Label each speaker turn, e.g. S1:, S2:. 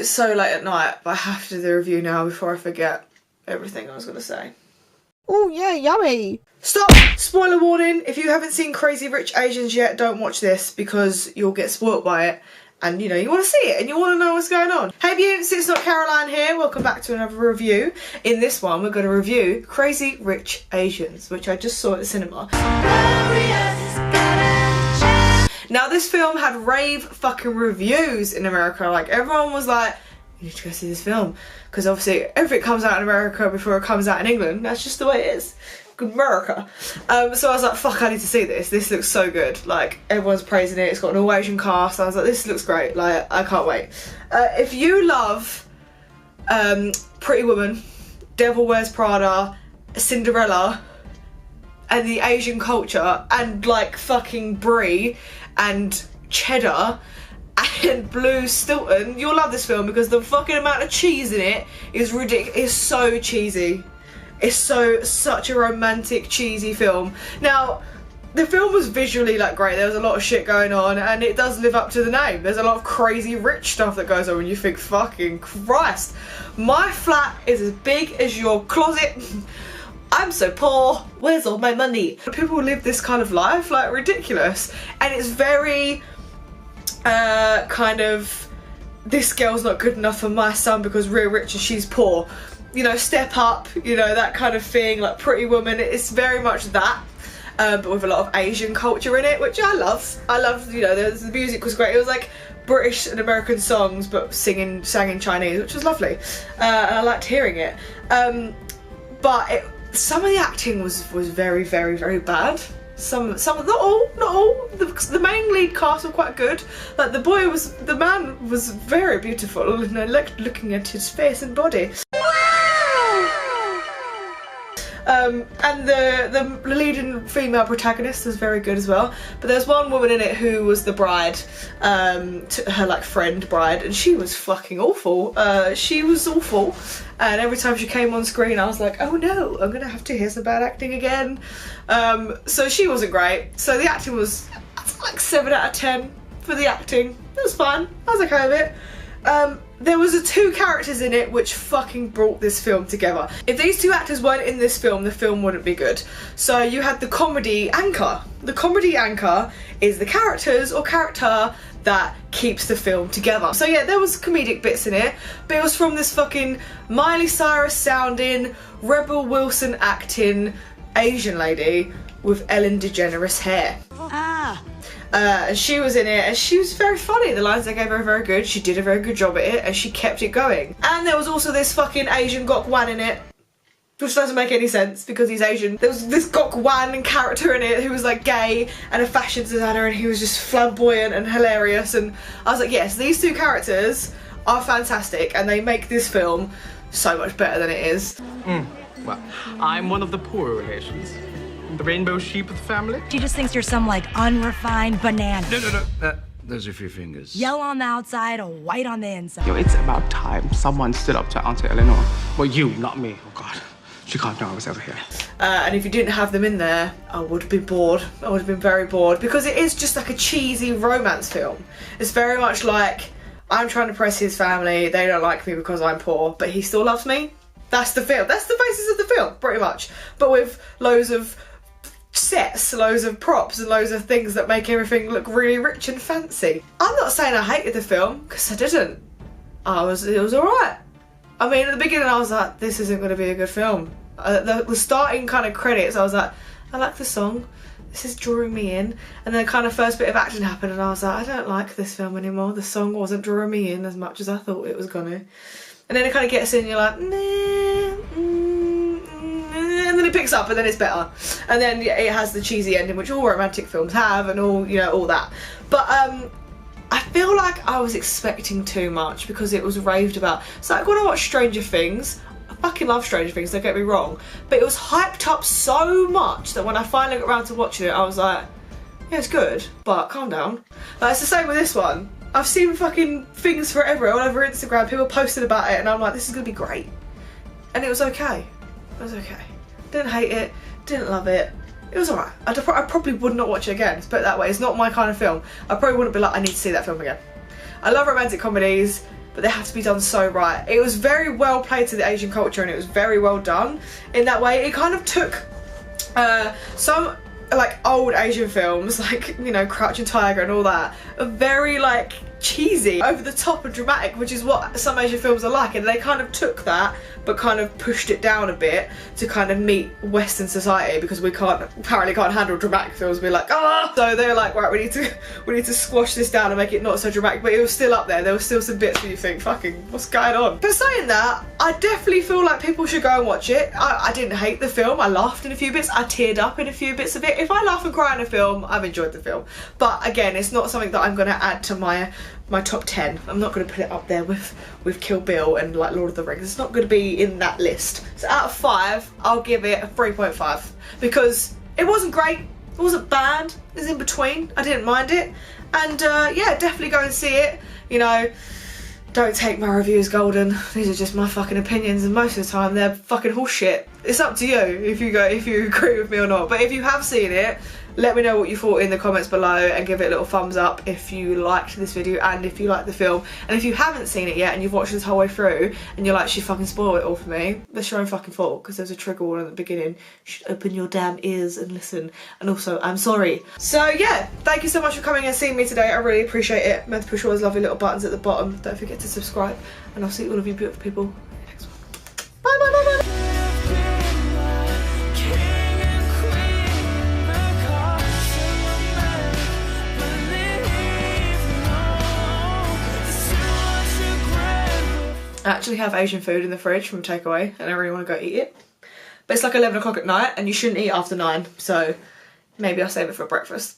S1: it's so late at night, but I have to do the review now before I forget everything I was going to say.
S2: Oh yeah, yummy!
S1: Stop! Spoiler warning, if you haven't seen Crazy Rich Asians yet, don't watch this because you'll get spoiled by it. And you know, you want to see it and you want to know what's going on. Hey Beauts, it's not Caroline here. Welcome back to another review. In this one, we're going to review Crazy Rich Asians, which I just saw at the cinema. Now this film had rave fucking reviews in America. Like everyone was like, you need to go see this film. Because obviously everything comes out in America before it comes out in England. That's just the way it is. America. So I was like, fuck, I need to see this. This looks so good. Like everyone's praising it. It's got an all Asian cast. I was like, this looks great. Like I can't wait. If you love Pretty Woman, Devil Wears Prada, Cinderella, and the Asian culture, and like fucking brie and cheddar and blue Stilton, you'll love this film because the fucking amount of cheese in it is ridiculous. It's so cheesy. It's such a romantic, cheesy film. Now, the film was visually like great. There was a lot of shit going on and it does live up to the name. There's a lot of crazy rich stuff that goes on and you think, fucking Christ. My flat is as big as your closet. I'm so poor, where's all my money? People live this kind of life, like ridiculous. And it's very kind of, this girl's not good enough for my son because we're rich and she's poor. You know, step up, you know, that kind of thing, like Pretty Woman. It's very much that, but with a lot of Asian culture in it, which I love. I love, you know, the music was great. It was like British and American songs, but sang in Chinese, which was lovely. And I liked hearing it. But some of the acting was very, very, very bad. Some, not all. The main lead cast were quite good. Like the man was very beautiful, and I liked looking at his face and body. And the leading female protagonist was very good as well. But there's one woman in it who was the bride, her like friend bride, and she was fucking awful. She was awful, and every time she came on screen I was like, oh no, I'm gonna have to hear some bad acting again. So she wasn't great. So the acting was like 7 out of 10 for the acting. It was fine. I was okay with it. There was two characters in it which fucking brought this film together. If these two actors weren't in this film, the film wouldn't be good. So you had the comedy anchor. The comedy anchor is the characters or character that keeps the film together. So yeah, there was comedic bits in it, but it was from this fucking Miley Cyrus sounding, Rebel Wilson acting Asian lady with Ellen DeGeneres hair. And she was in it and she was very funny. The lines they gave her were very good. She did a very good job at it and she kept it going. And there was also this fucking Asian Gok Wan in it, which doesn't make any sense because he's Asian. There was this Gok Wan character in it who was like gay and a fashion designer and he was just flamboyant and hilarious, and I was like, yes, these two characters are fantastic and they make this film so much better than it is.
S3: Well, I'm one of the poorer Asians. The rainbow sheep of the family?
S4: She just thinks you're some, like, unrefined banana.
S3: No.
S5: Those are a few fingers.
S4: Yellow on the outside, white on the inside.
S6: Yo, it's about time someone stood up to Auntie Eleanor. Well, you, not me. Oh, God. She can't know I was ever here.
S1: And if you didn't have them in there, I would have been bored. I would have been very bored because it is just like a cheesy romance film. It's very much like, I'm trying to press his family, they don't like me because I'm poor, but he still loves me. That's the film. That's the basis of the film, pretty much. But with loads of sets, loads of props and loads of things that make everything look really rich and fancy. I'm not saying I hated the film, because I didn't. It was alright. I mean, at the beginning I was like, this isn't going to be a good film. The starting kind of credits, I was like, I like the song, this is drawing me in. And then the kind of first bit of action happened and I was like, I don't like this film anymore. The song wasn't drawing me in as much as I thought it was gonna. And then it kind of gets in and you're like, and then it picks up and then it's better. And then it has the cheesy ending, which all romantic films have, and all, you know, all that. But I feel like I was expecting too much because it was raved about. It's like when I watch Stranger Things, I fucking love Stranger Things, don't get me wrong, but it was hyped up so much that when I finally got around to watching it, I was like, yeah, it's good, but calm down. Like, it's the same with this one. I've seen fucking things forever all over Instagram, people posted about it, and I'm like, this is gonna be great. And it was okay. It was okay. Didn't hate it, didn't love it. It was alright. I probably would not watch it again, let's put it that way. It's not my kind of film. I probably wouldn't be like, I need to see that film again. I love romantic comedies. but they have to be done so right. It was very well played to the Asian culture, and it was very well done in that way. It kind of took some like old Asian films, like, you know, Crouching Tiger and all that, are very like cheesy, over the top and dramatic, which is what some Asian films are like, and they kind of took that but kind of pushed it down a bit to kind of meet Western society, because we apparently can't handle dramatic films. We're like, ah! So they're like, right, we need to squash this down and make it not so dramatic, but it was still up there. There were still some bits where you think, fucking, what's going on? But saying that, I definitely feel like people should go and watch it. I didn't hate the film. I laughed in a few bits. I teared up in a few bits of it. If I laugh and cry in a film, I've enjoyed the film. But again, it's not something that I'm going to add to my top 10. I'm not going to put it up there with Kill Bill and like Lord of the Rings. It's not going to be in that list. So out of 5, I'll give it a 3.5, because it wasn't great, it wasn't bad, it was in between. I didn't mind it, and yeah, definitely go and see it. You know, don't take my reviews golden. These are just my fucking opinions, and most of the time they're fucking horseshit. It's up to you if you agree with me or not. But if you have seen it, let me know what you thought in the comments below, and give it a little thumbs up if you liked this video and if you liked the film. And if you haven't seen it yet and you've watched this whole way through and you're like, she fucking spoiled it all for me, that's your own fucking fault, because there's a trigger warning at the beginning. You should open your damn ears and listen. And also, I'm sorry. So yeah, thank you so much for coming and seeing me today. I really appreciate it. Remember to push all those lovely little buttons at the bottom. Don't forget to subscribe, and I'll see all of you beautiful people in the next one. Bye bye bye bye. I actually have Asian food in the fridge from takeaway, and I really want to go eat it. But it's like 11 o'clock at night, and you shouldn't eat after 9, so maybe I'll save it for breakfast.